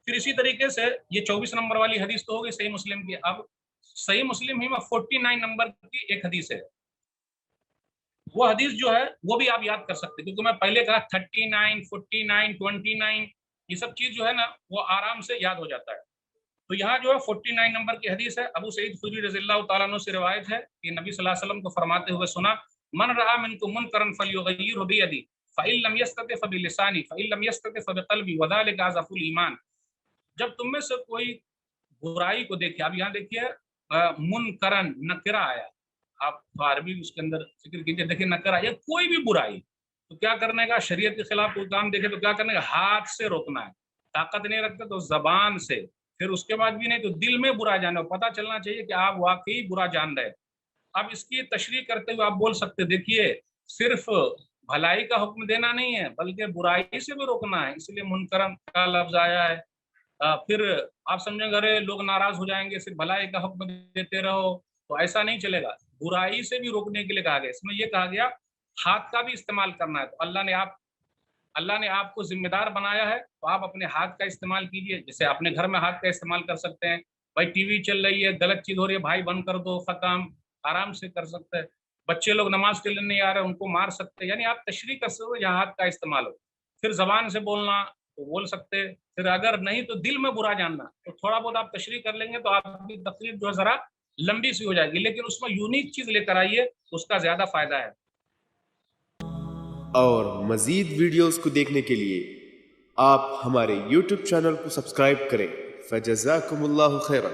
پھر اسی طریقے سے یہ 24 نمبر والی حدیث تو ہوگی صحیح مسلم کی. اب صحیح مسلم ہی میں 49 نمبر کی ایک حدیث ہے. وہ حدیث جو ہے وہ بھی آپ یاد کر سکتے, کیونکہ میں پہلے کہا 39 49 29 یہ سب چیز جو ہے نا وہ آرام سے یاد ہو جاتا ہے. تو یہاں جو ہے 49 نمبر کی حدیث ہے. ابو سعید خدری رضی اللہ تعالیٰ عنہ سے روایت ہے کہ نبی صلی اللہ علیہ وسلم کو فرماتے ہوئے سنا, من رأى منكم منكرا فليغيره بيده فإن لم يستطع فبلسانه فإن لم يستطع فبقلبه وذلك أضعف الإيمان. جب تم میں سے کوئی برائی کو دیکھے, اب یہاں دیکھیے منکرن نکرہ آیا, آپ عربی اس کے اندر ذکر کیجیے, دیکھیے نکرہ یا کوئی بھی برائی, تو کیا کرنے کا, شریعت کے خلاف کوئی کام دیکھے تو کیا کرنے کا, ہاتھ سے روکنا ہے. طاقت نہیں رکھتے تو زبان سے, پھر اس کے بعد بھی نہیں تو دل میں برا جانا, پتہ چلنا چاہیے کہ آپ واقعی برا جان رہے. اب اس کی تشریح کرتے ہوئے آپ بول سکتے, دیکھیے صرف بھلائی کا حکم دینا نہیں ہے بلکہ برائی سے بھی روکنا ہے, اس لیے منکرن کا لفظ آیا ہے. پھر آپ سمجھیں گے ارے لوگ ناراض ہو جائیں گے, صرف بھلائی کا حکم دیتے رہو, تو ایسا نہیں چلے گا. برائی سے بھی روکنے کے لیے کہا گیا. اس میں یہ کہا گیا ہاتھ کا بھی استعمال کرنا ہے. تو اللہ نے آپ کو ذمہ دار بنایا ہے, تو آپ اپنے ہاتھ کا استعمال کیجئے. جیسے اپنے گھر میں ہاتھ کا استعمال کر سکتے ہیں, بھائی ٹی وی چل رہی ہے, غلط چیز ہو رہی ہے, بھائی بند کر دو, ختم, آرام سے کر سکتے ہیں. بچے لوگ نماز کے لیے نہیں آ رہے, ان کو مار سکتے ہیں, یعنی آپ تشریح کر سکتے جہاں ہاتھ کا استعمال ہو. پھر زبان سے بولنا تو بول سکتے, پھر اگر نہیں تو دل میں برا جاننا, تو تھوڑا بہت آپ تشریح کر لیں گے تو آپ کی تقریر جو ہے ذرا لمبی سی ہو جائے گی, لیکن اس میں یونیک چیز لے کر آئیے, اس کا زیادہ فائدہ ہے. اور مزید ویڈیوز کو دیکھنے کے لیے آپ ہمارے YouTube چینل کو سبسکرائب کریں. فجزاکم اللہ خیرا.